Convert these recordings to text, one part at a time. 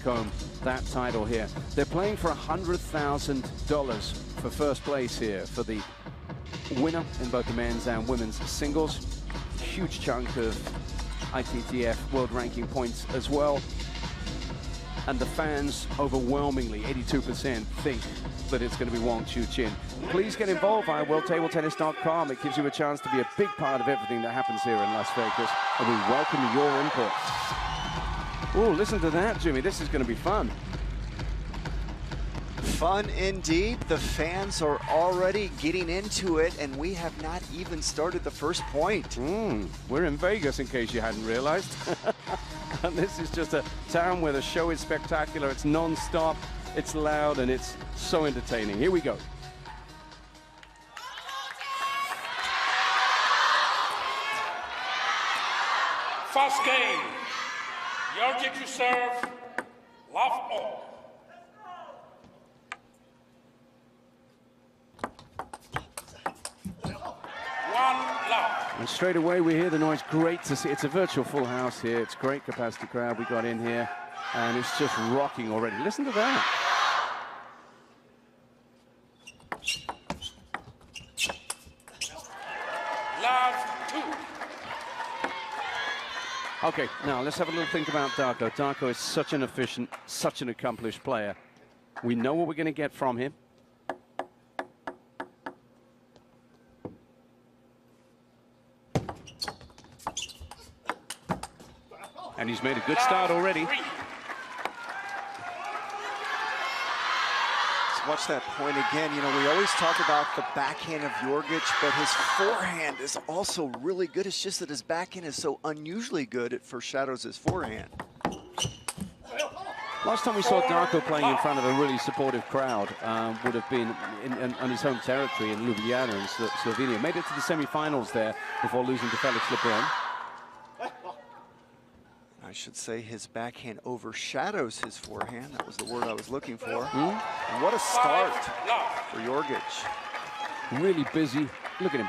home that title here. They're playing for $100,000 for first place here for the winner in both the men's and women's singles. Huge chunk of ITTF world ranking points as well. And the fans overwhelmingly, 82%, think that it's going to be WAANG CHUQIN. Please get involved via worldtabletennis.com. It gives you a chance to be a big part of everything that happens here in Las Vegas. And we welcome your input. Oh, listen to that, Jimmy. This is going to be fun. Fun indeed. The fans are already getting into it, and we have not even started the first point. We're in Vegas, in case you hadn't realized. And this is just a town where the show is spectacular. It's non-stop, it's loud, and it's so entertaining. Here we go. First game. JORGIC to serve. Love all. And straight away we hear the noise. Great to see. It's a virtual full house here. It's great capacity crowd we got in here, and it's just rocking already. Listen to that. Love 2. Okay, now let's have a little think about DARKO. DARKO is such an efficient, such an accomplished player. We know what we're going to get from him. And he's made a good start already. Let's watch that point again. You know, we always talk about the backhand of JORGIC, but his forehand is also really good. It's just that his backhand is so unusually good, it foreshadows his forehand. Last time we saw DARKO playing in front of a really supportive crowd would have been on his home territory in Ljubljana in Slovenia. Made it to the semi-finals there before losing to Felix Lebrun. I should say his backhand overshadows his forehand. That was the word I was looking for. And what a start for JORGIC. Really busy. Look at him,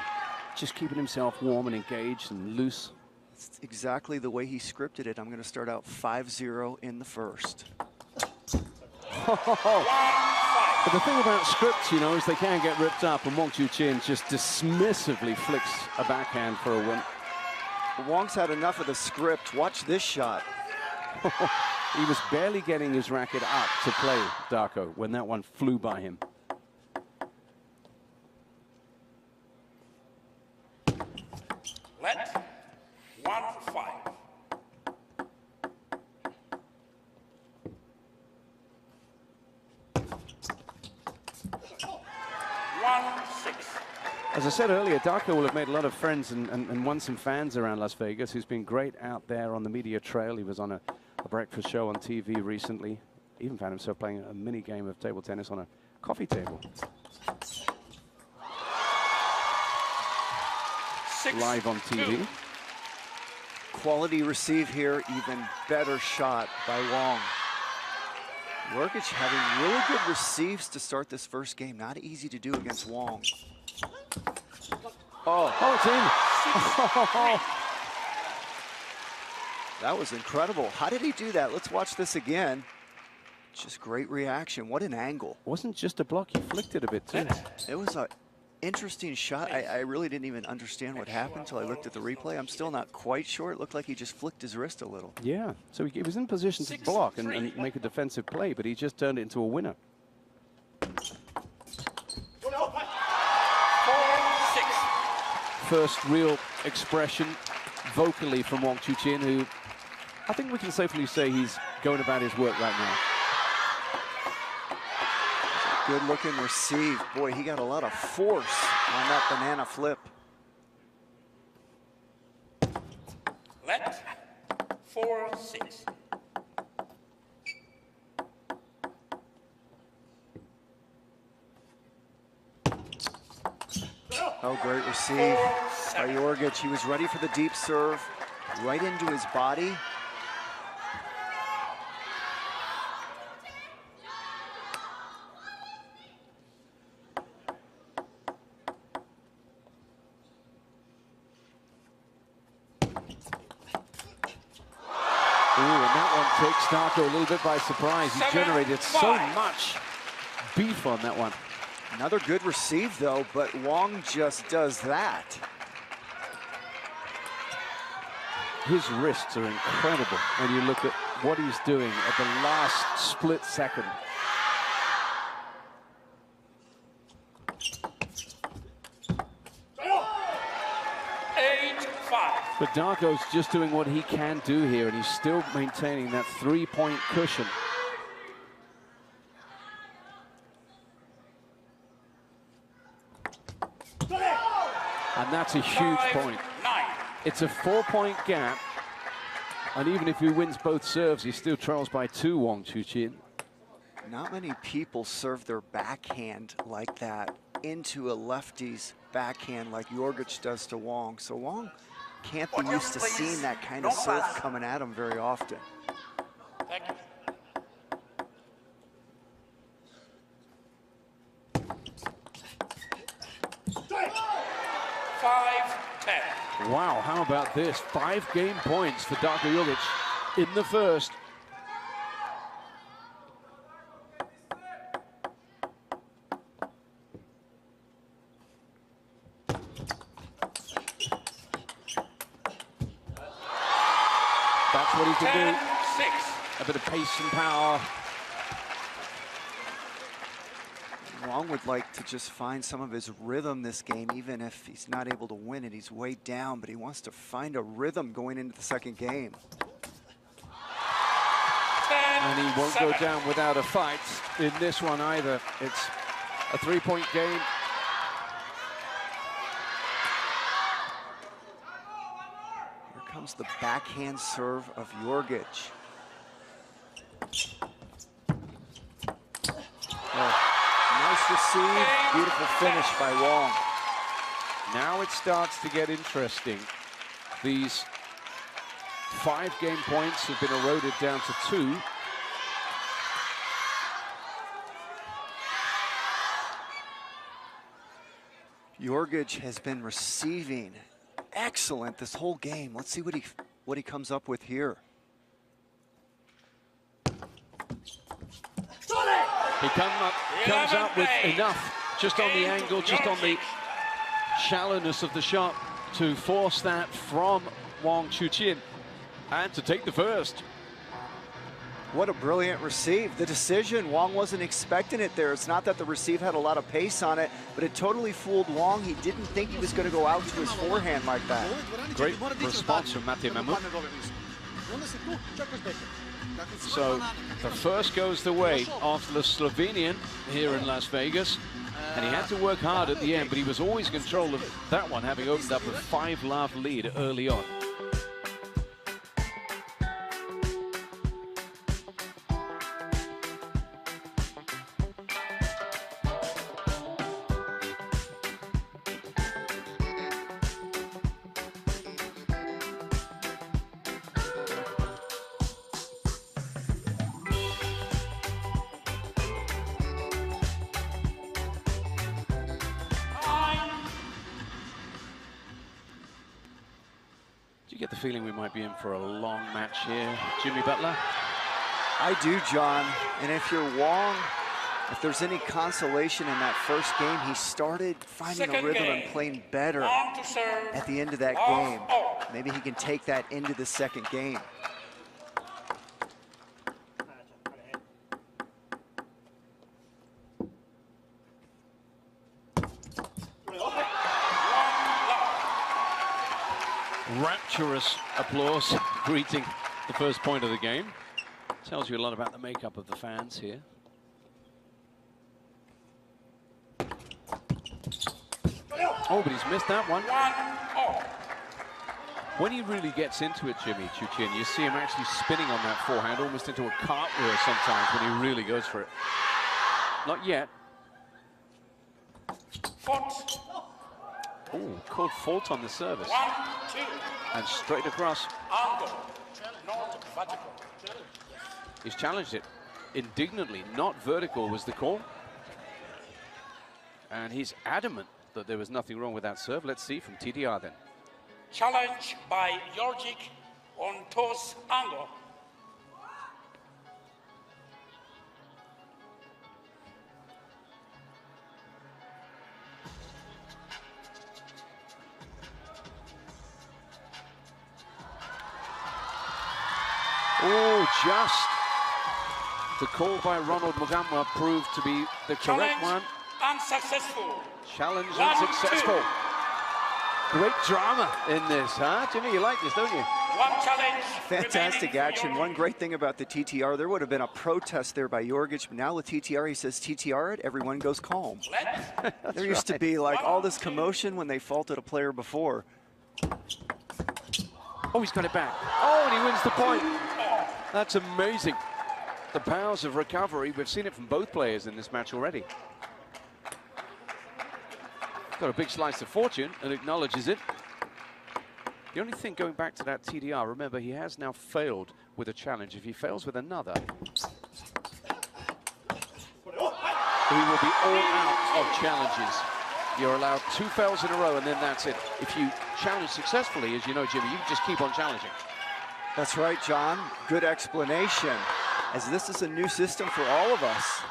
just keeping himself warm and engaged and loose. It's exactly the way he scripted it. I'm going to start out 5-0 in the first. But the thing about scripts, you know, is they can get ripped up, and WAANG CHUQIN just dismissively flicks a backhand for a win. WAANG's had enough of the script. Watch this shot. He was barely getting his racket up to play DARKO when that one flew by him. Let 1-5. 1-6. As I said earlier, DARKO will have made a lot of friends and won some fans around Las Vegas. He's been great out there on the media trail. He was on a breakfast show on TV recently. Even found himself playing a mini game of table tennis on a coffee table. Live on TV. Quality receive here, even better shot by WAANG. JORGIC having really good receives to start this first game. Not easy to do against WAANG. Oh, it's in. That was incredible. How did he do that? Let's watch this again. Just great reaction. What an angle. Wasn't just a block, he flicked it a bit too. It was an interesting shot. I really didn't even understand what happened until I looked at the replay. I'm still not quite sure. It looked like he just flicked his wrist a little. Yeah, so he was in position to block and make a defensive play, but he just turned it into a winner. 4-6. First real expression vocally from WAANG CHUQIN, who I think we can safely say he's going about his work right now. Good looking receive. Boy, he got a lot of force on that banana flip. Let 4-6. Oh, great receive by JORGIC. He was ready for the deep serve, right into his body. Ooh, and that one takes Darko a little bit by surprise. He generated so 7-5. much beef on that one. Another good receive, though, but Wang just does that. His wrists are incredible when you look at what he's doing at the last split second. But Darko's just doing what he can do here, and he's still maintaining that three-point cushion. And that's a huge point. It's a 4-point gap, and even if he wins both serves, he still trails by 2, Wang CHUQIN. Not many people serve their backhand like that into a lefty's backhand like JORGIC does to Wang. So Wang can't be used to seeing that kind of serve coming at him very often. Thank you. Wow, how about this? 5 game points for Darko JORGIC in the first. That's what he can do. 10-6. A bit of pace and power. Wang would like to just find some of his rhythm this game, even if he's not able to win it. He's way down, but he wants to find a rhythm going into the second game. 10-7. And he won't go down without a fight in this one either. It's a 3-point game. Here comes the backhand serve of JORGIC. Nice receive, beautiful finish by Wang. Now it starts to get interesting. These 5 game points have been eroded down to 2. JORGIC has been receiving excellent this whole game. Let's see what he comes up with here. He comes up with enough just on the angle, just on the shallowness of the shot to force that from Wang CHUQIN and to take the first. What a brilliant receive. The decision, Wang wasn't expecting it there. It's not that the receive had a lot of pace on it, but it totally fooled Wang. He didn't think he was going to go out to his forehand like that. Great response from Matej Mahmut. So the first goes the way of the Slovenian here in Las Vegas, and he had to work hard at the end, but he was always in control of that one, having opened up a 5-love lead early on. Do you get the feeling we might be in for a long match here, Jimmy Butler? I do, John. And if you're Wang, if there's any consolation in that first game, he started finding a rhythm and playing better at the end of that game. Maybe he can take that into the second game. Rapturous applause greeting the first point of the game. Tells you a lot about the makeup of the fans here. Oh, but he's missed that one. When he really gets into it, Jimmy CHUQIN, you see him actually spinning on that forehand, almost into a cartwheel sometimes when he really goes for it. Not yet. Oh, called fault on the service. 1-2. And straight across. Angle. Not vertical. He's challenged it indignantly. Not vertical was the call. And he's adamant that there was nothing wrong with that serve. Let's see from TDR then. Challenge by JORGIC on toss angle. Oh, just. The call by Ronald Mugamwa proved to be the correct one. Unsuccessful. Challenge 1-2. unsuccessful. Great drama in this, huh? Jimmy, you like this, don't you? One challenge. Fantastic remaining for action. Jorgic. One great thing about the TTR, there would have been a protest there by Jorgic, but now with TTR, he says TTR it, everyone goes calm. There used to be like all this commotion when they faulted a player before. Oh, he's got it back. Oh, and he wins the point. That's amazing. The powers of recovery, we've seen it from both players in this match already. Got a big slice of fortune and acknowledges it. The only thing going back to that TDR, remember, he has now failed with a challenge. If he fails with another, he will be all out of challenges. You're allowed 2 fails in a row, and then that's it. If you challenge successfully, as you know, Jimmy, you can just keep on challenging. That's right, John. Good explanation, as this is a new system for all of us.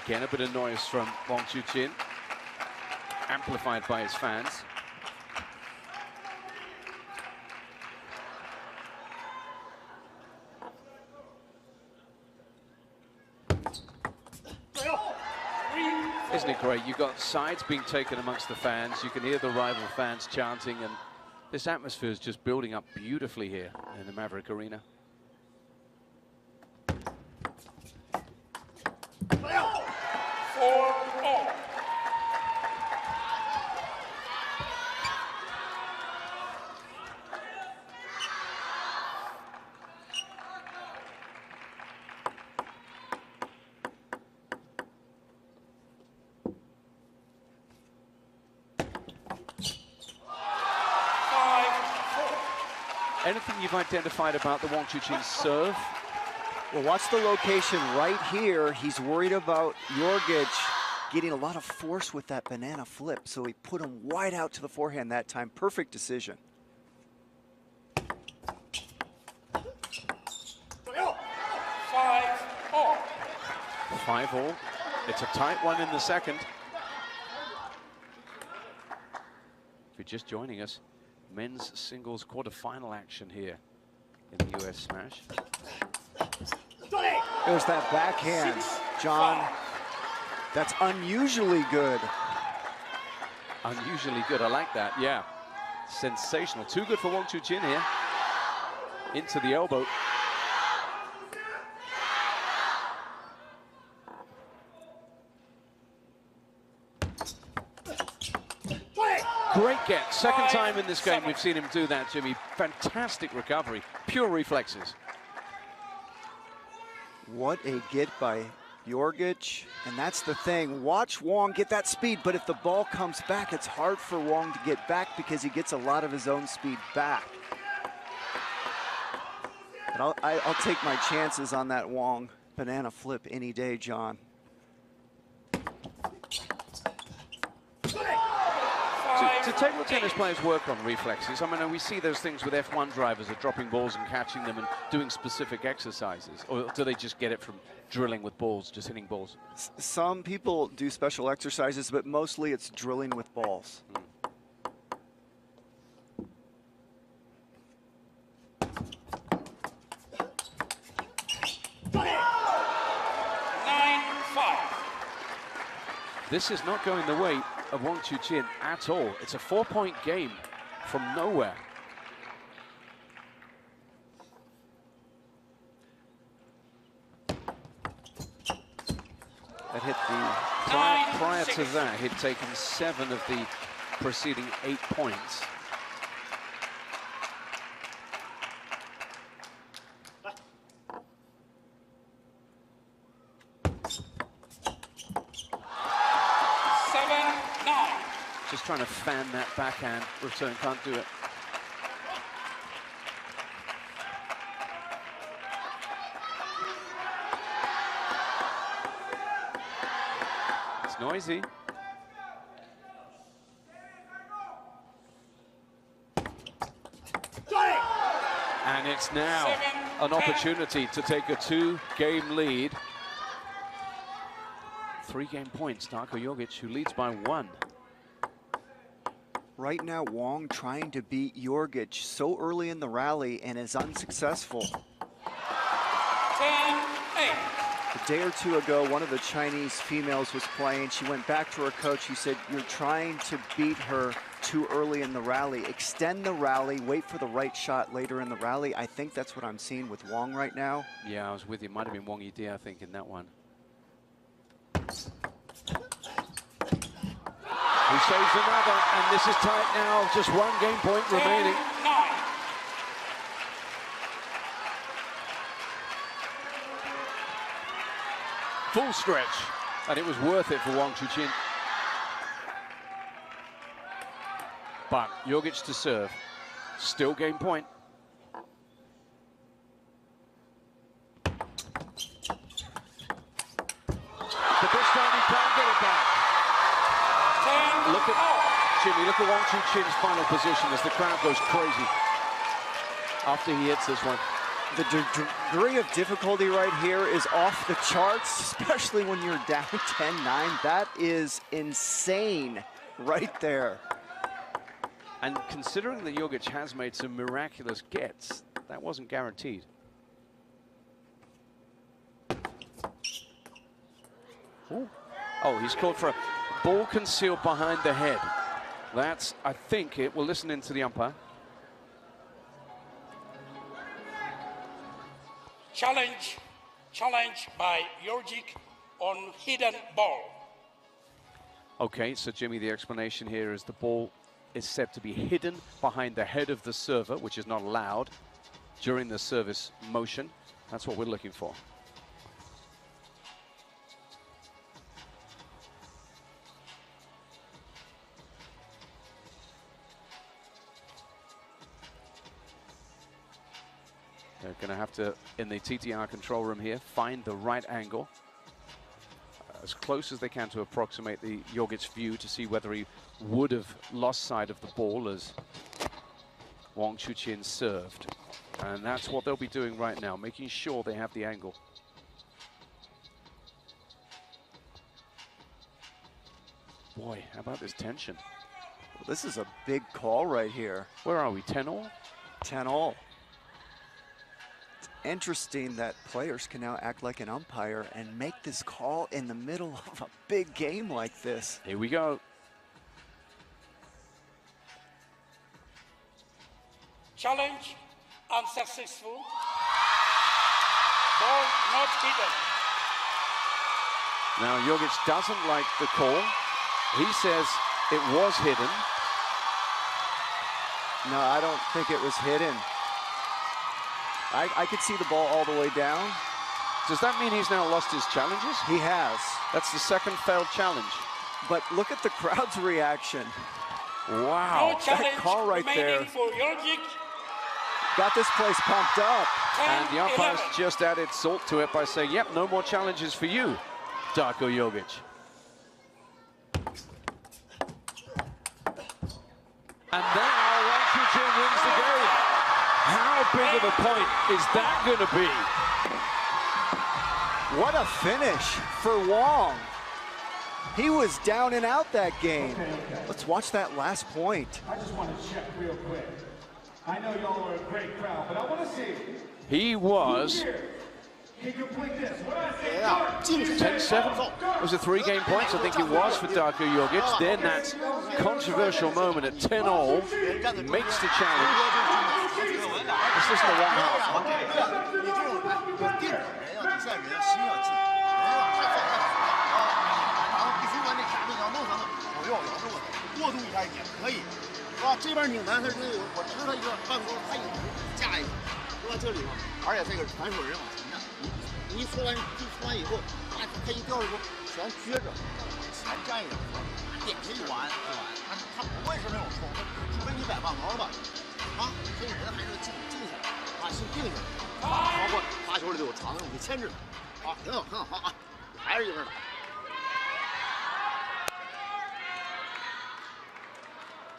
Again, a bit of noise from CHUQIN, amplified by his fans. Isn't it great? You've got sides being taken amongst the fans. You can hear the rival fans chanting, and this atmosphere is just building up beautifully here in the Maverick Arena. Anything you've identified about the CHUQIN serve? Well, watch the location right here. He's worried about Jorgic getting a lot of force with that banana flip, so he put him wide out to the forehand that time. Perfect decision. 5-5. It's a tight one in the second. If you're just joining us, men's singles quarterfinal action here in the US Smash. There's that backhand, John. That's unusually good. Unusually good, I like that, yeah. Sensational, too good for CHUQIN here. Into the elbow. Great get, second time in this game we've seen him do that, Jimmy. Fantastic recovery, pure reflexes. What a get by Jorgic, and that's the thing. Watch Wong get that speed, but if the ball comes back, it's hard for Wong to get back because he gets a lot of his own speed back. But I'll take my chances on that Wong banana flip any day, John. To table tennis players work on reflexes. I mean, we see those things with F1 drivers of dropping balls and catching them and doing specific exercises. Or do they just get it from drilling with balls, just hitting balls? Some people do special exercises, but mostly it's drilling with balls. 9-5. This is not going the way of CHUQIN at all. It's a 4-point game from nowhere. That hit the prior to that, he'd taken 7 of the preceding 8 points. Just trying to fan that backhand return, can't do it. It's noisy. And it's now an opportunity to take a 2-game lead 3-game points. Darko Jorgic, who leads by 1. Right now, Wang trying to beat Jorgic so early in the rally and is unsuccessful. 10-8. A day or two ago, one of the Chinese females was playing. She went back to her coach. He said, "You're trying to beat her too early in the rally. Extend the rally, wait for the right shot later in the rally." I think that's what I'm seeing with Wang right now. Yeah, I was with you. Might have been Wang Yidi, I think, in that one. He saves another, and this is tight now. Just 1 game point remaining. 10-9. Full stretch, and it was worth it for Wang CHUQIN. But Jorgic to serve. Still game point. But this time he can't get it back. 10-4. Look at Jimmy, look at Wang CHUQIN's final position as the crowd goes crazy after he hits this one. The degree of difficulty right here is off the charts, especially when you're down 10-9. That is insane right there. And considering that Jorgic has made some miraculous gets, that wasn't guaranteed. Ooh. Oh, he's called for a ball concealed behind the head. That's, I think it, we'll listen in to the umpire. Challenge by JORGIC on hidden ball. Okay, so Jimmy, the explanation here is the ball is said to be hidden behind the head of the server, which is not allowed during the service motion. That's what we're looking for. They're going to have to, in the TTR control room here, find the right angle, as close as they can to approximate the Jorgic view to see whether he would have lost sight of the ball as Wang CHUQIN served. And that's what they'll be doing right now, making sure they have the angle. Boy, how about this tension? Well, this is a big call right here. Where are we, 10-all? 10-all. It's interesting that players can now act like an umpire and make this call in the middle of a big game like this. Here we go. Challenge unsuccessful. Ball not hidden. Now, Jorgic doesn't like the call. He says it was hidden. No, I don't think it was hidden. I could see the ball all the way down. Does that mean he's now lost his challenges? He has. That's the second failed challenge. But look at the crowd's reaction. Wow. No challenge that call right there for JORGIC. got this place pumped up. And the umpire's 10-11. just added salt to it by saying, yep, no more challenges for you, Darko Jorgic. And now Wang CHUQIN wins the game. How big of a point is that going to be? What a finish for Wang. He was down and out that game. Let's watch that last point. I just want to check real quick. I know y'all are a great crowd, but I want to see. He was Can you complete this? What I say, 10-7. Was it 3-game points? I think it was for Darko Jorgic. Then that controversial moment at 10-all makes the challenge. Let's listen to Wang Hao.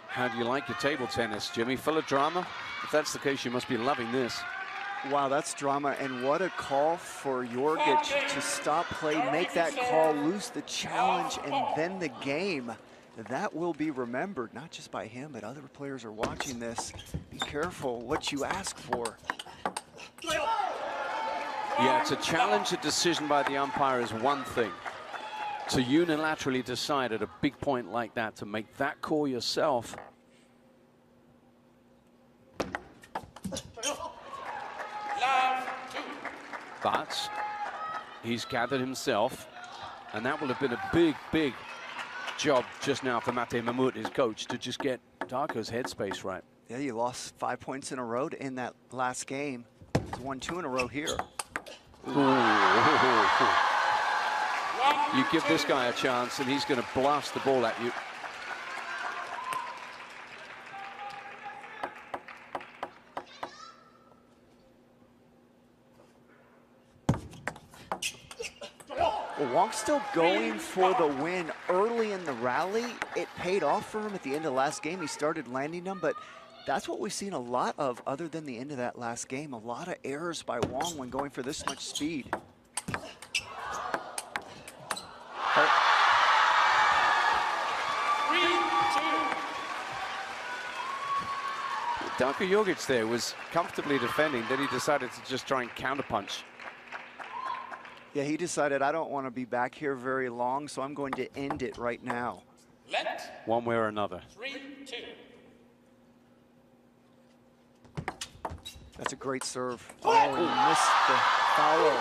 How do you like your table tennis, Jimmy? Full of drama? If that's the case, you must be loving this. Wow, that's drama, and what a call for JORGIC to stop play, make that call, lose the challenge, and then the game. That will be remembered, not just by him, but other players are watching this. Be careful what you ask for. Yeah, to challenge a decision by the umpire is one thing. To unilaterally decide at a big point like that, to make that call yourself. But he's gathered himself, and that will have been a big, big job just now for Mate Mahmoud, his coach, to just get Darko's headspace right. Yeah, you lost 5 points in a row in that last game. He's won 2 in a row here. You give this guy a chance, and he's going to blast the ball at you. Well, WAANG still going for the win early in the rally. It paid off for him at the end of the last game. He started landing them, but that's what we've seen a lot of other than the end of that last game. A lot of errors by WAANG when going for this much speed. Darko JORGIC there was comfortably defending, then he decided to just try and counterpunch. Yeah, he decided, I don't want to be back here very long, so I'm going to end it right now. One way or another. 3-2. That's a great serve. Oh, he missed the follow.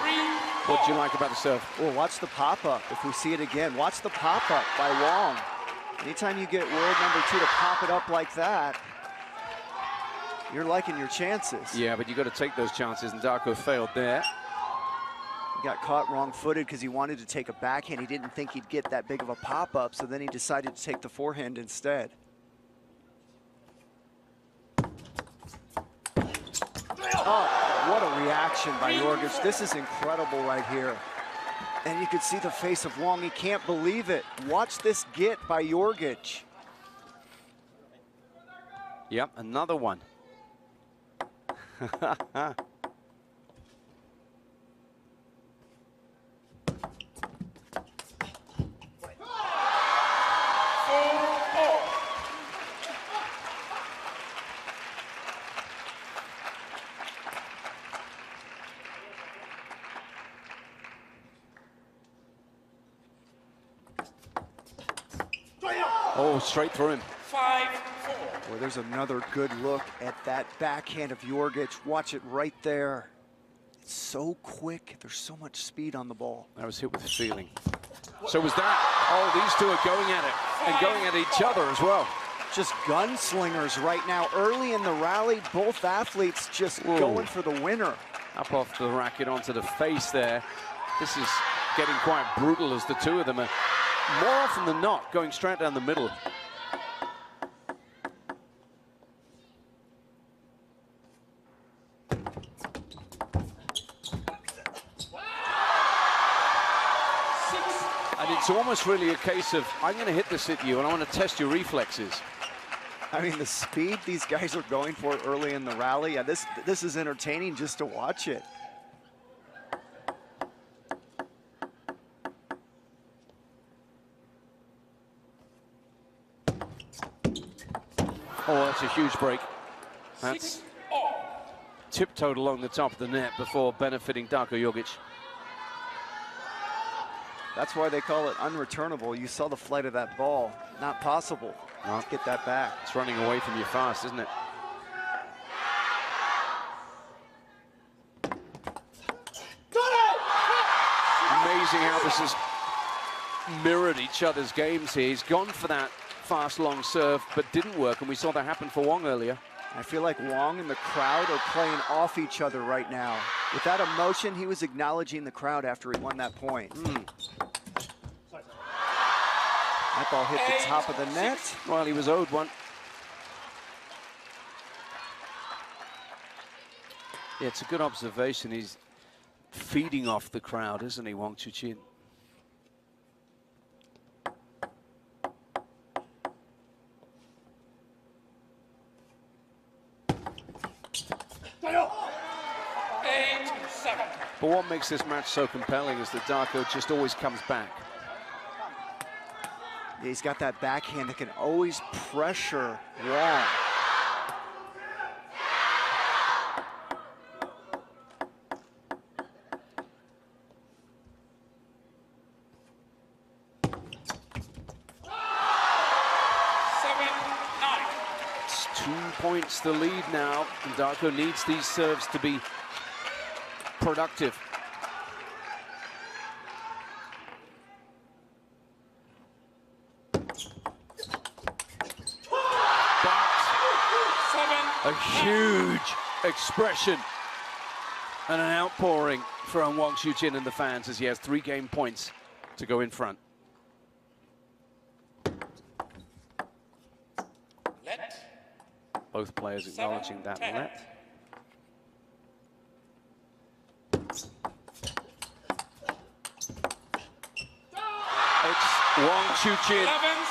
What do you like about the serve? Well, watch the pop-up. If we see it again, watch the pop-up by WAANG. Anytime you get world number 2 to pop it up like that, you're liking your chances. Yeah, but you got to take those chances, and Darko failed there. He got caught wrong-footed because he wanted to take a backhand. He didn't think he'd get that big of a pop-up, so then he decided to take the forehand instead. Oh, what a reaction by JORGIC. This is incredible right here. And you could see the face of WAANG. He can't believe it. Watch this get by JORGIC. Yep, another one. Oh, straight through him. 5-4. Well, there's another good look at that backhand of JORGIC. Watch it right there. It's so quick. There's so much speed on the ball. That was hit with feeling. So was that. Oh, these two are going at it and going at each other as well. Just gunslingers right now. Early in the rally, both athletes just going for the winner. Up off the racket onto the face there. This is getting quite brutal as the two of them are more often than not going straight down the middle. And it's almost really a case of, I'm going to hit this at you and I want to test your reflexes. I mean, the speed these guys are going for early in the rally, yeah, this is entertaining just to watch it. Oh, that's a huge break. That's tiptoed along the top of the net before benefiting Darko JORGIC. That's why they call it unreturnable. You saw the flight of that ball. Not possible to get that back. It's running away from you fast, isn't it? Amazing how this has mirrored each other's games here. He's gone for that fast long serve, but didn't work, and we saw that happen for WAANG earlier. I feel like WAANG and the crowd are playing off each other right now. With that emotion, he was acknowledging the crowd after he won that point. That ball hit the top of the net. Well, he was owed one. Yeah, it's a good observation. He's feeding off the crowd, isn't he, Wang CHUQIN? But what makes this match so compelling is that Darko just always comes back. Yeah, he's got that backhand that can always pressure Wong. It's 2 points the lead now, and Darko needs these serves to be productive. A huge expression and an outpouring from Wang CHUQIN and the fans as he has 3 game points to go in front. Both players acknowledging that let. It's Wang CHUQIN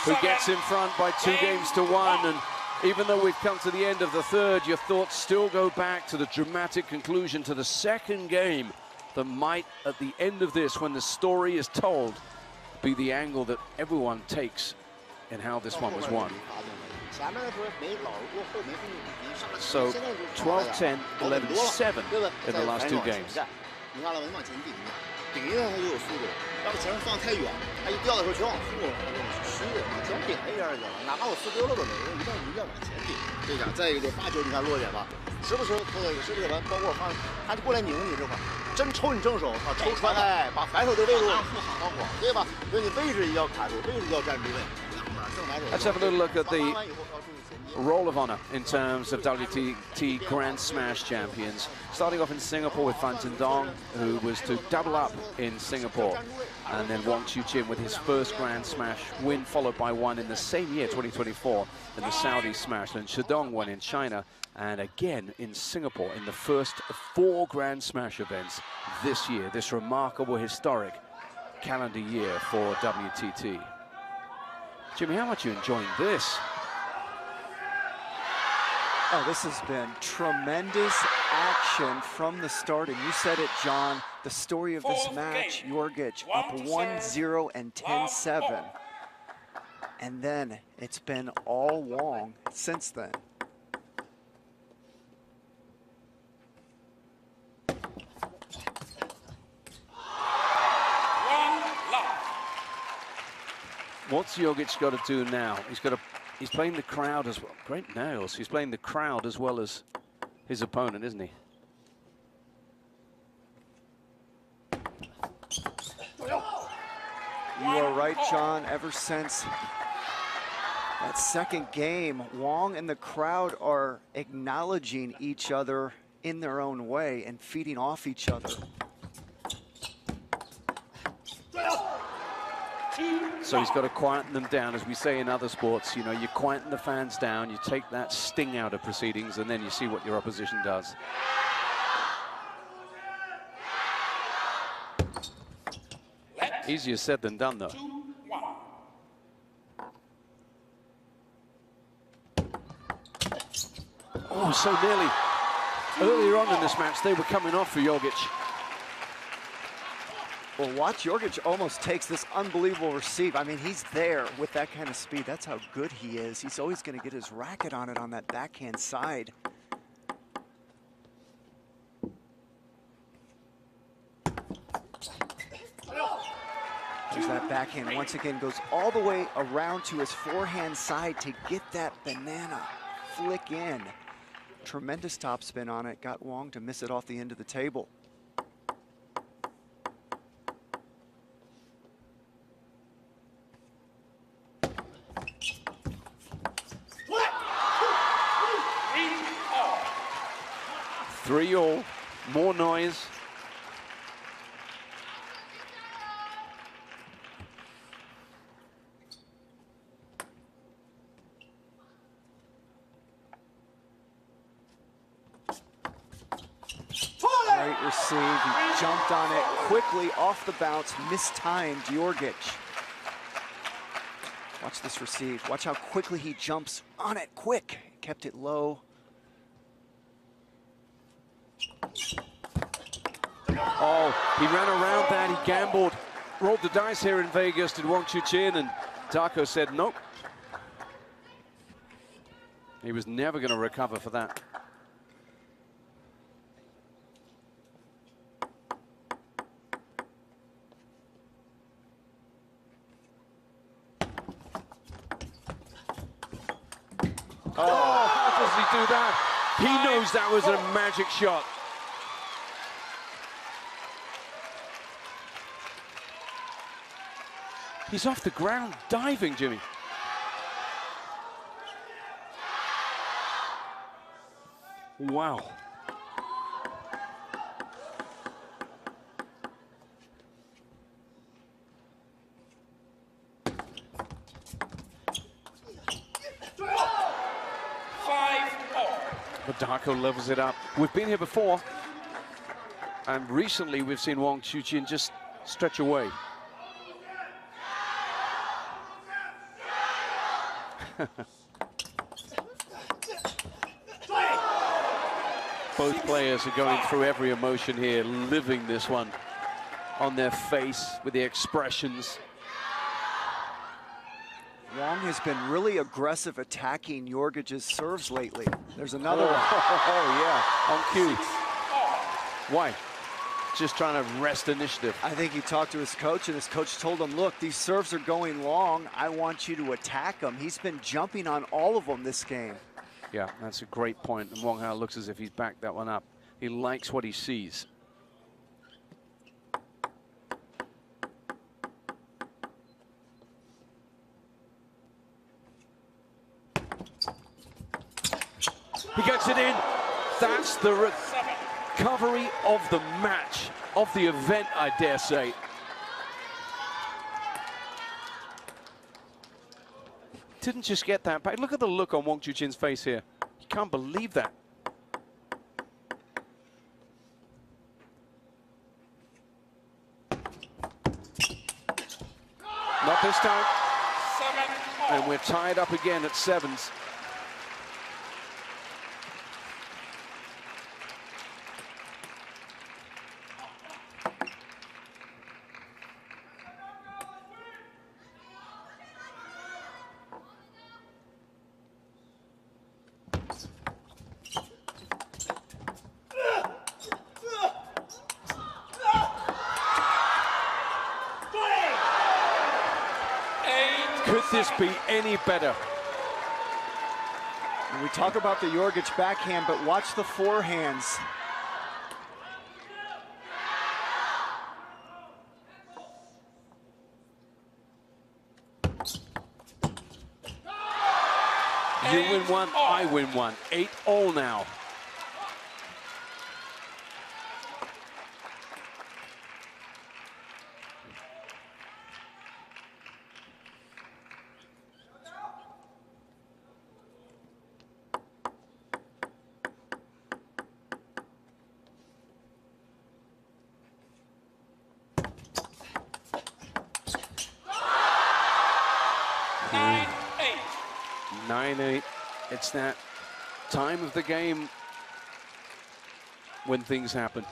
who gets in front by 2 games to 1, and even though we've come to the end of the third, your thoughts still go back to the dramatic conclusion to the second game that might, at the end of this, when the story is told, be the angle that everyone takes in how this one was won. So 12-10, 11-7 in the last 2 games. 顶一下他就有速度，要是前面放太远，他一掉的时候全往后了，虚的，往前顶一下就行了，哪怕我撕丢了都没用，一定要往前顶。这一点，再一个就是发球，你看落点吧，时不时投到一个，时不时完，包括我看他就过来拧你这块，真抽你正手，他抽穿，哎，把反手的位置放广，对吧？所以你位置也要卡住，位置要站住位。Let's have a little look at the Roll of Honor in terms of WTT Grand Smash champions. Starting off in Singapore with Fan Dong, who was to double up in Singapore. And then Wang CHUQIN with his first Grand Smash win, followed by one in the same year, 2024, in the Saudi Smash. And Shedong won in China, and again in Singapore in the first of 4 Grand Smash events this year. This remarkable, historic calendar year for WTT. Jimmy, how much are you enjoying this? Oh, this has been tremendous action from the start. And you said it, John, the story of this match, JORGIC up 1-0 and 10-7. And then it's been all Wong since then. What's JORGIC got to do now? He's playing the crowd as well. Great nails. He's playing the crowd as well as his opponent, isn't he? You are right, John. Ever since that second game, Wong and the crowd are acknowledging each other in their own way and feeding off each other. So he's got to quieten them down, as we say in other sports. You know, you quieten the fans down, you take that sting out of proceedings, and then you see what your opposition does. Easier said than done, though. Oh, so nearly. Earlier on in this match, they were coming off for JORGIC. Well, watch, JORGIC almost takes this unbelievable receive. I mean, he's there with that kind of speed. That's how good he is. He's always going to get his racket on it on that backhand side. There's that backhand. Once again, goes all the way around to his forehand side to get that banana flick in. Tremendous topspin on it. Got Wong to miss it off the end of the table. Three all, more noise. Great receive, he jumped on it quickly off the bounce, mistimed JORGIC. Watch this receive, watch how quickly he jumps on it, quick. Kept it low. Oh, he ran around that, he gambled, rolled the dice here in Vegas, did Wang CHUQIN, and DARKO said nope. He was never going to recover for that. Oh, how does he do that? He knows that was a magic shot. He's off the ground diving, Jimmy. Wow. But DARKO levels it up. We've been here before, and recently we've seen Wang CHUQIN just stretch away. Both players are going through every emotion here, living this one on their face with the expressions. Wang has been really aggressive attacking JORGIC's serves lately. There's another one. Oh, yeah, on cue. Why? Just trying to wrest initiative. I think he talked to his coach, and his coach told him, look, these serves are going long. I want you to attack them. He's been jumping on all of them this game. Yeah, that's a great point. And Wang Hao looks as if he's backed that one up. He likes what he sees. He gets it in. That's the recovery of the match, of the event, I dare say. Didn't just get that back. Look at the look on Wang CHUQIN's face here. He can't believe that. Not this time. And we're tied up again at sevens. Could this be any better? And we talk about the JORGIC backhand, but watch the forehands. You win one, I win one. 8-all now. It's that time of the game when things happen.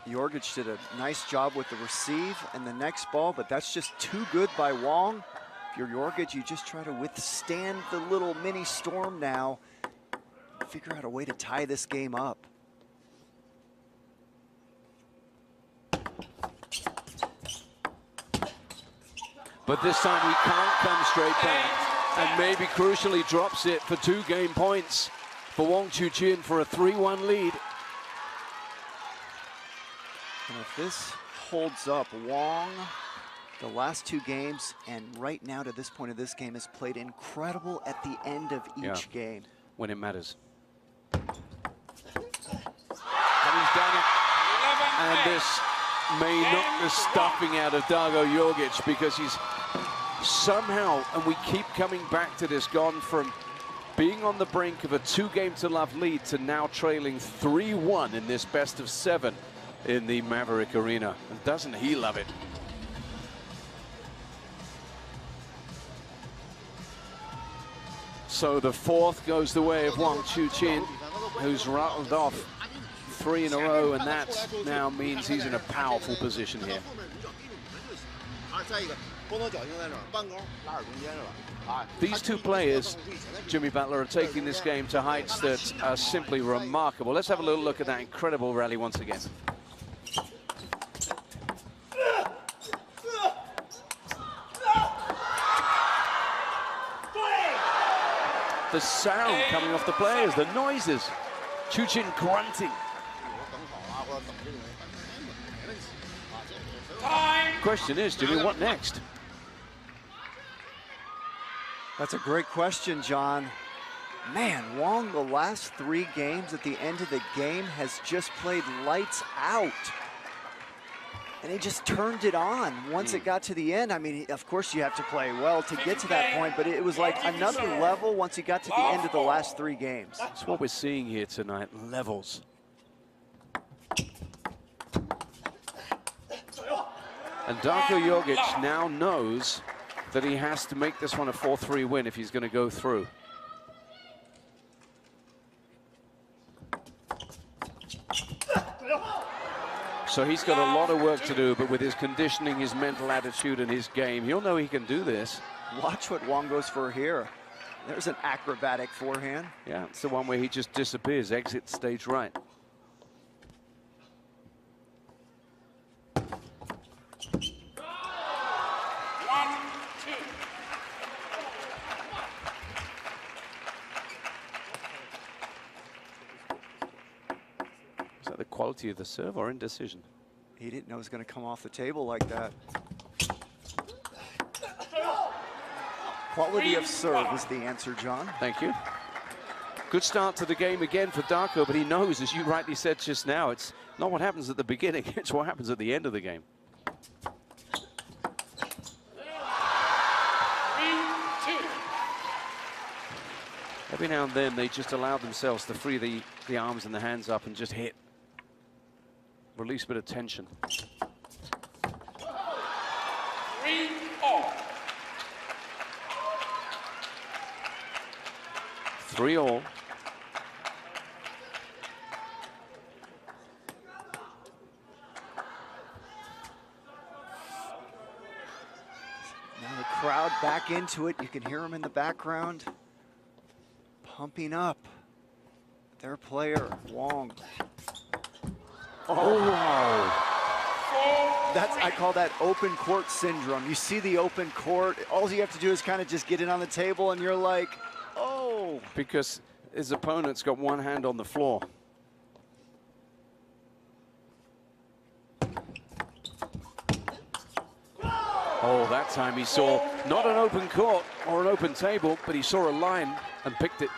JORGIC did a nice job with the receive and the next ball, but that's just too good by Wang. If you're JORGIC, you just try to withstand the little mini storm now. Figure out a way to tie this game up. But this time we can't come straight back. And maybe crucially drops it for 2 game points for Wang CHUQIN for a 3-1 lead. And if this holds up, Wang, the last 2 games and right now to this point of this game, has played incredible at the end of each game. When it matters. And he's done it. And this may knock the stuffing out of DARKO JORGIC, because he's somehow, and we keep coming back to this, gone from being on the brink of a 2-game-to-love lead to now trailing 3-1 in this best of 7 in the Maverick Arena. And doesn't he love it? So the 4th goes the way of Wang CHUQIN, who's rattled off 3 in a row, and that now means he's in a powerful position here. These two players, Jimmy Butler, are taking this game to heights that are simply remarkable. Let's have a little look at that incredible rally once again. The sound coming off the players, the noises. CHUQIN grunting. Question is, Jimmy, what next? That's a great question, John. Man, WAANG, the last 3 games at the end of the game has just played lights out. And he just turned it on once it got to the end. I mean, of course you have to play well to get to that point, but it was like another level once he got to the end of the last 3 games. That's what we're seeing here tonight, levels. And Darko JORGIC now knows that he has to make this one a 4-3 win if he's going to go through. So he's got a lot of work to do, but with his conditioning, his mental attitude, and his game, he'll know he can do this. Watch what WAANG goes for here. There's an acrobatic forehand. Yeah, it's the one where he just disappears, exit stage right. Is that the quality of the serve or indecision? He didn't know it was going to come off the table like that. Quality of serve is the answer, John. Thank you. Good start to the game again for Darko, but he knows, as you rightly said just now, it's not what happens at the beginning, it's what happens at the end of the game. Every now and then they just allow themselves to free the arms and the hands up and just hit. Release a bit of tension. 3-3. Now the crowd back into it. You can hear them in the background, pumping up their player, WAANG. Oh, wow. I call that open court syndrome. You see the open court, all you have to do is kind of just get it on the table and you're like, oh. Because his opponent's got one hand on the floor. Oh, that time he saw not an open court or an open table, but he saw a line and picked it.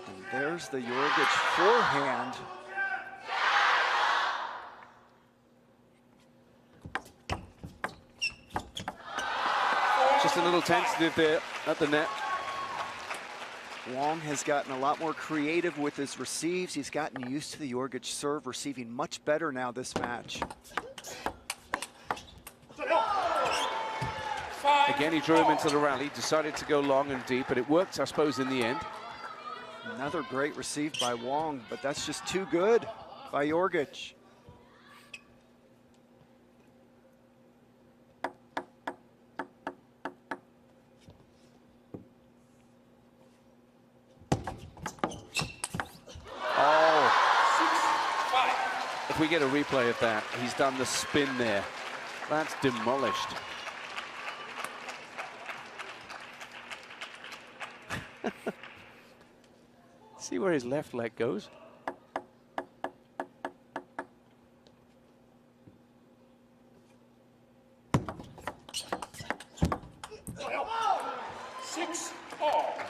And there's the JORGIC forehand. Just a little tentative there at the net. WAANG has gotten a lot more creative with his receives. He's gotten used to the JORGIC serve, receiving much better now this match. Again, he drew him into the rally, decided to go long and deep, but it worked, I suppose, in the end. Another great receive by WAANG, but that's just too good by JORGIC. If we get a replay of that, he's done the spin there. That's demolished. See where his left leg goes?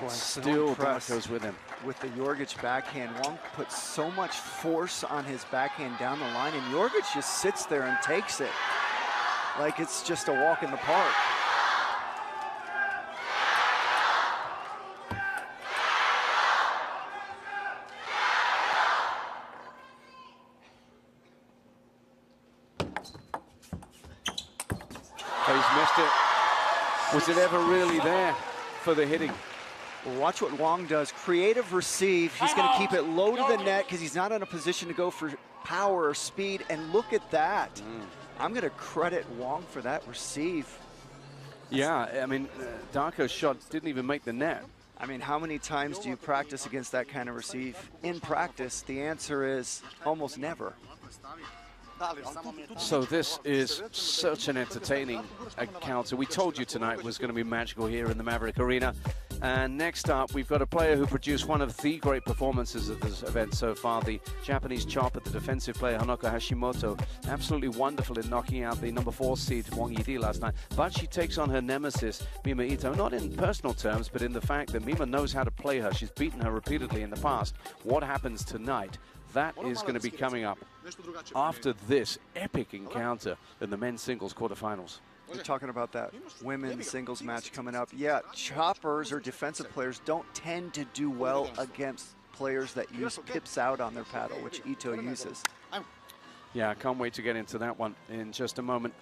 Still Darko's with him. With the JORGIC backhand, WAANG puts so much force on his backhand down the line, and JORGIC just sits there and takes it like it's just a walk in the park. Oh, he's missed it. Was it ever really there for the hitting? Well, watch what Wang does. Creative receive. He's going to keep it low to the net because he's not in a position to go for power or speed. And look at that. I'm going to credit Wang for that receive. Yeah, I mean, DARKO's shot didn't even make the net. I mean, how many times do you practice against that kind of receive? In practice, the answer is almost never. So this is such an entertaining encounter. We told you tonight was going to be magical here in the Maverick Arena. And next up, we've got a player who produced one of the great performances of this event so far, the Japanese chopper, the defensive player Hanako Hashimoto. Absolutely wonderful in knocking out the number 4 seed Wang Yidi last night. But she takes on her nemesis, Mima Ito, not in personal terms, but in the fact that Mima knows how to play her. She's beaten her repeatedly in the past. What happens tonight? That is going to be coming up after this epic encounter in the men's singles quarterfinals. We're talking about that women's singles match coming up. Yeah, choppers or defensive players don't tend to do well against players that use pips out on their paddle, which Ito uses. Yeah, I can't wait to get into that one in just a moment.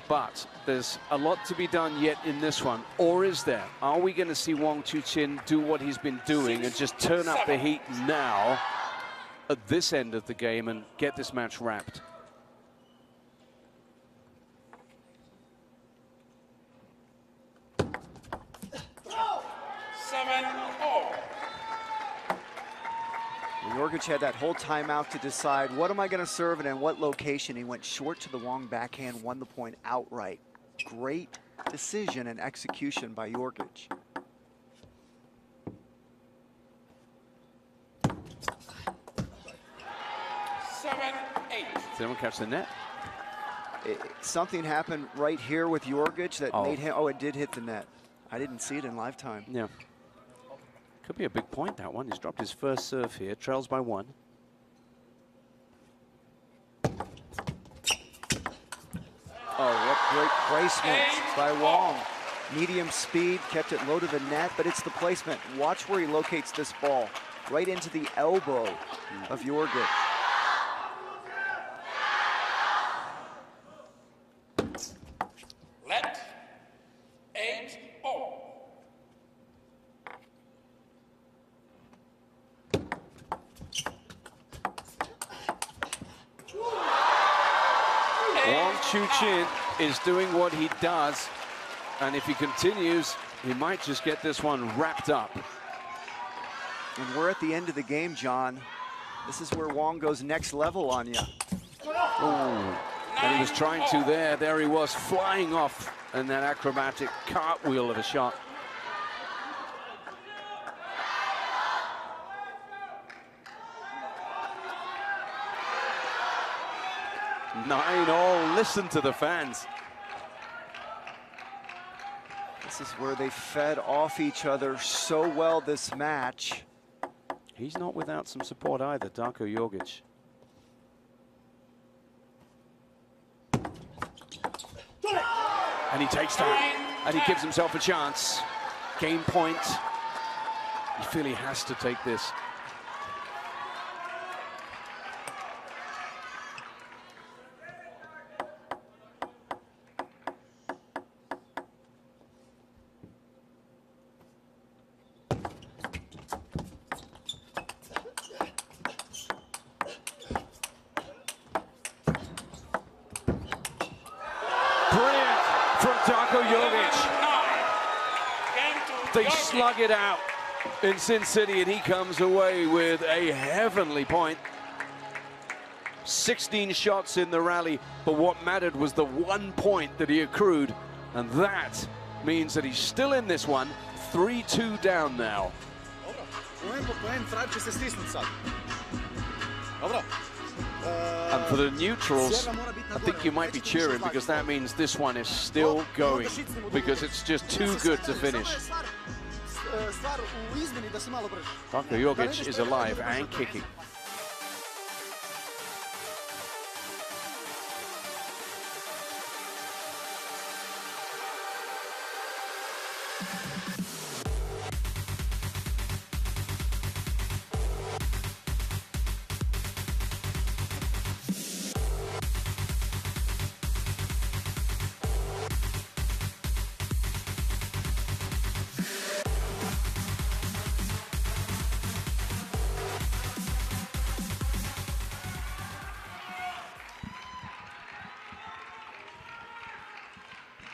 But there's a lot to be done yet in this one, or is there? Are we going to see Wang CHUQIN do what he's been doing and just turn up the heat now at this end of the game and get this match wrapped? Jorgic had that whole timeout to decide, what am I going to serve and in what location? He went short to the Wang backhand, won the point outright. Great decision and execution by Jorgic. Did anyone catch the net? Something happened right here with Jorgic that made him, it did hit the net. I didn't see it in live time. Yeah. Could be a big point, that one. He's dropped his first serve here, trails by 1. Oh, what great placement by Wang. Medium speed, kept it low to the net, but it's the placement. Watch where he locates this ball. Right into the elbow of Jorgic. Let 8-0. Wang CHUQIN is doing what he does, and if he continues, he might just get this one wrapped up. And we're at the end of the game, John. This is where Wang goes next level on you. And he was trying to there. There he was, flying off in that acrobatic cartwheel of a shot. Oh, listen to the fans. This is where they fed off each other so well this match. He's not without some support either, Darko Jorgic. And he takes that, and he gives himself a chance. Game point. You feel he has to take this. Darko Jorgic. They slug it out in Sin City, and he comes away with a heavenly point. 16 shots in the rally, but what mattered was the 1 point that he accrued, and that means that he's still in this one, 3-2 down now. And for the neutrals, I think you might be cheering, because that means this one is still going, because it's just too good to finish. Darko Jorgic is alive and kicking.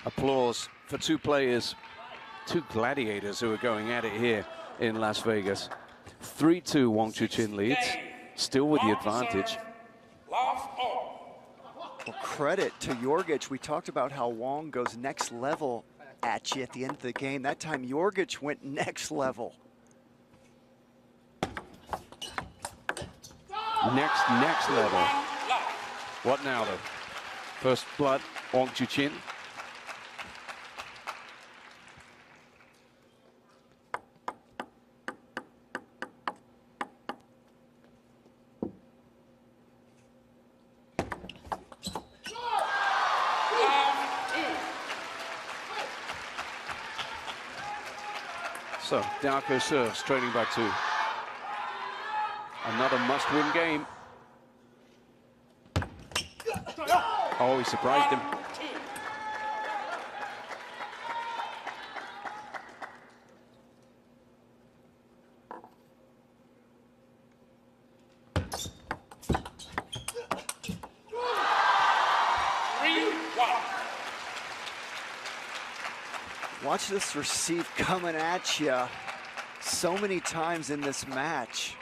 applause for two players, two gladiators who are going at it here in Las Vegas. 3-2 Wang CHUQIN leads, still with the advantage. Well, credit to JORGIC. We talked about how Wang goes next level at you at the end of the game. That time JORGIC went next level. Next level. What now though? First blood, Wang CHUQIN. So, DARKO serves, trailing by 2. Another must-win game. Oh, he surprised him. Watch this receive coming at you so many times in this match.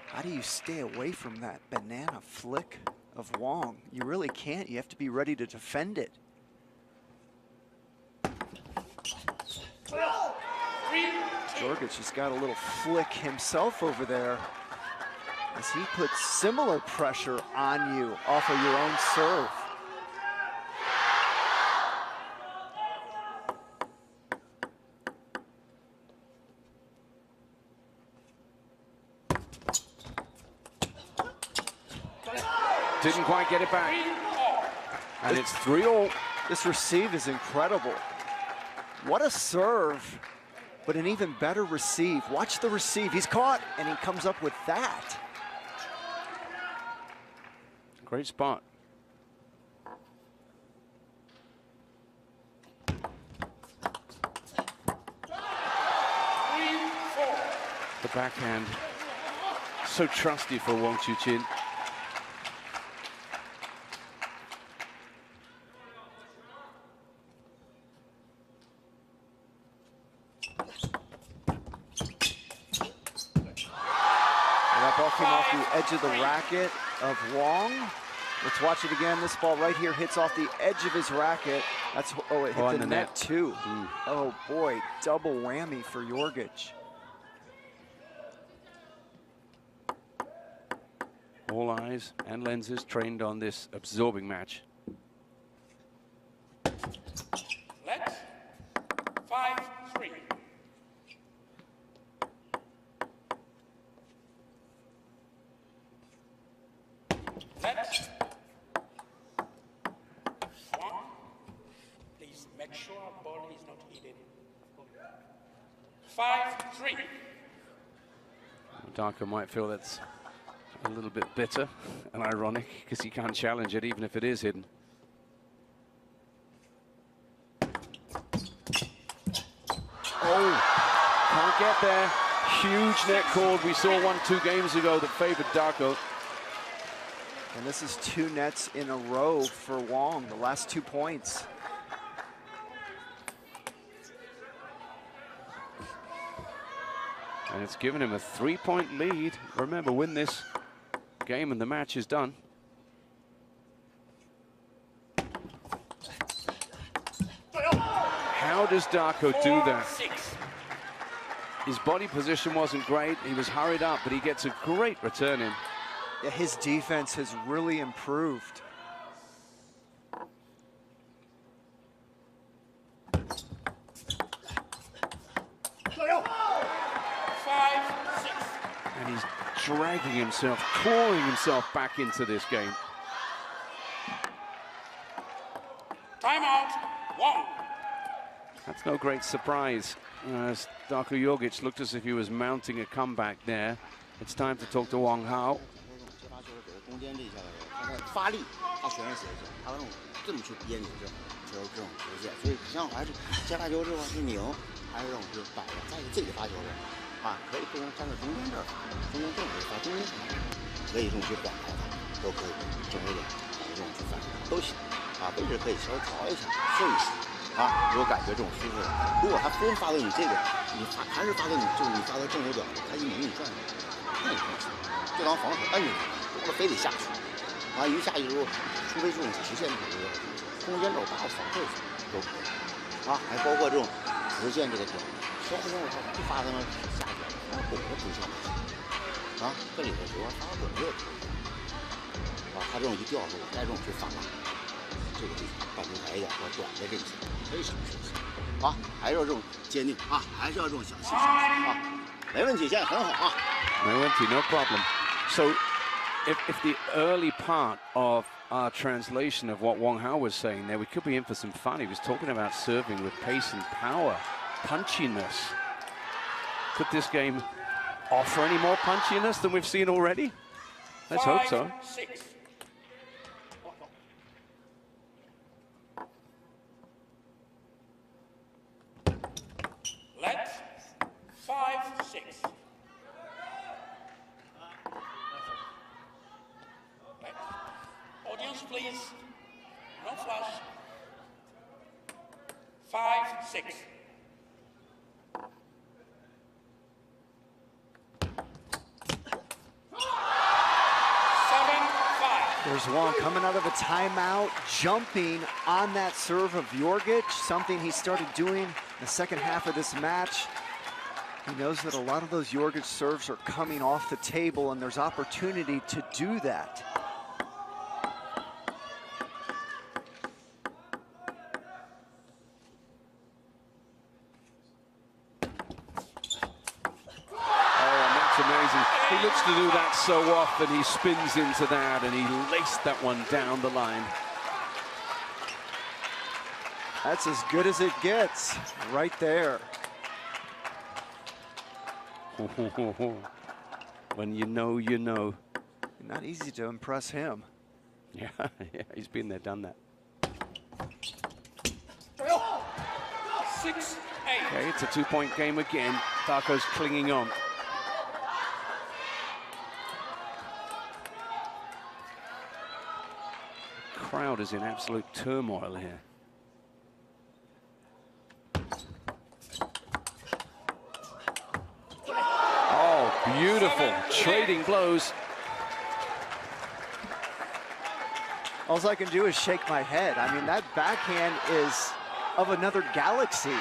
How do you stay away from that banana flick of Wang? You really can't. You have to be ready to defend it. JORGIC has got a little flick himself over there as he puts similar pressure on you off of your own serve. Didn't quite get it back. And it's 3-all. This receive is incredible. What a serve, but an even better receive. Watch the receive. He's caught, and he comes up with that. Great spot. The backhand, so trusty for Wang CHUQIN. That ball came off the edge of the racket of Wang. Let's watch it again. This ball right here hits off the edge of his racket. That's, oh, it hit the net too. Oh boy, double whammy for JORGIC. All eyes and lenses trained on this absorbing match. Let's 5-3. Let's 1. Please make sure our ball is not hidden. 5-3. DARKO might feel that's a little bit bitter and ironic because he can't challenge it even if it is hidden. Oh, can't get there. Huge net cord. We saw one 2 games ago that favored DARKO. And this is 2 nets in a row for Wang, the last 2 points. And it's given him a 3-point lead. Remember, win this game and the match is done. How does DARKO do that? His body position wasn't great. He was hurried up, but he gets a great return in. Yeah, his defense has really improved. And he's dragging himself, clawing himself back into this game. Timeout, Wang. That's no great surprise, as DARKO JORGIC looked as if he was mounting a comeback there. It's time to talk to Wang Hao. 中间这一下他的发力，他选是他这种这么去憋你这种球线，所以像还是接发球之后是拧，还是这种是摆的，再一个自己发球的啊，可以不能站在中间这儿，中间正好发中间，可以这种去缓开它，都可以正一点，这种去反都行啊，位置可以稍微调一下，顺一下，啊，如果感觉这种舒服，如果他非发到你这个，你还是发到你就是你发到正手脚，他一猛你转，那你放心，就当防守摁着他，不是非得下去。啊，一下去之后，除非这种直线球，空间老大防守都可以。啊，还包括这种直线这个脚，稍微我不发他们下脚，他拱着直线。啊，这里的球发拱着。啊，他这种一掉之后，该这种去发。这个地方半球窄一点或短的这个可以尝试一下啊，还是要这种坚定啊，还是要这种小心啊，没问题，现在很好啊，没问题 ，no problem. So, if the early part of our translation of what Wang Hao was saying there, we could be in for some fun. He was talking about serving with pace and power, punchiness. Could this game offer any more punchiness than we've seen already? Let's hope so. 5-6. Let 5-6. Right. Audience, please. No flash. 5-6. There's Wang coming out of a timeout, jumping on that serve of JORGIC, something he started doing in the second half of this match. He knows that a lot of those JORGIC serves are coming off the table, and there's opportunity to do that. Amazing. He looks to do that so often. He spins into that and he laced that one down the line. That's as good as it gets, right there. When you know, you know. Not easy to impress him. Yeah, yeah, he's been there, done that. 6-8. Okay, it's a two-point game again. DARKO's clinging on. Crowd is in absolute turmoil here. Oh, beautiful. Trading blows. All I can do is shake my head. I mean, that backhand is of another galaxy.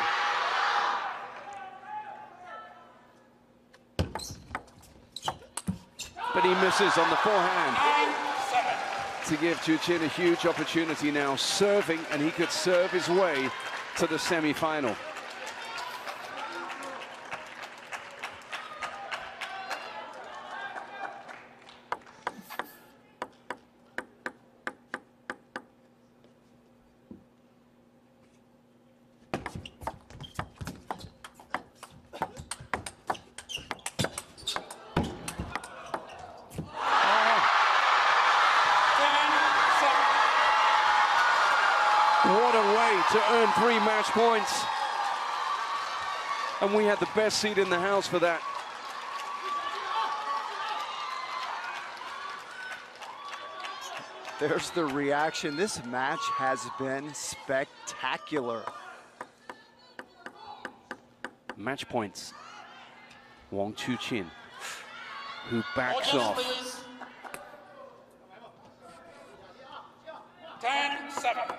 But he misses on the forehand. To give CHUQIN a huge opportunity now, serving, and he could serve his way to the semi-final. What a way to earn 3 match points. And we had the best seat in the house for that. There's the reaction. This match has been spectacular. Match points. Wang CHUQIN, who backs off. 10-7.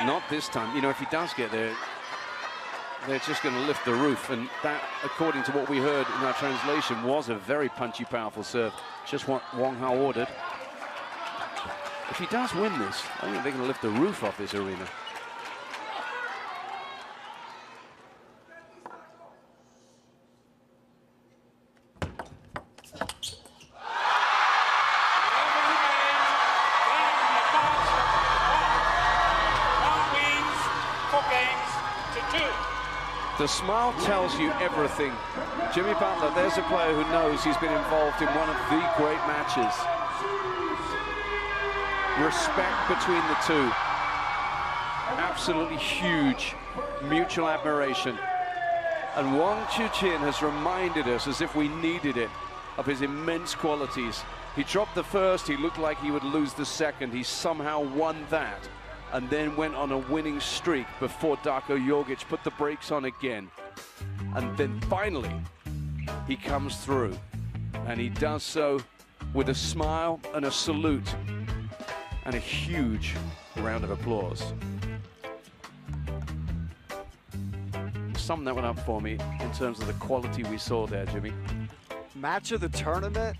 Not this time. You know, if he does get there, they're just going to lift the roof. And that, according to what we heard in our translation, was a very punchy, powerful serve. Just what Wang Hao ordered. If he does win this, I think they're going to lift the roof off this arena. The smile tells you everything. Jimmy Butler, there's a player who knows he's been involved in one of the great matches. Respect between the two. Absolutely huge mutual admiration. And Wang CHUQIN has reminded us, as if we needed it, of his immense qualities. He dropped the first, he looked like he would lose the second. He somehow won that and then went on a winning streak before Darko JORGIC put the brakes on again. And then finally, he comes through, and he does so with a smile and a salute and a huge round of applause. Sum that one up for me in terms of the quality we saw there, Jimmy. Match of the tournament,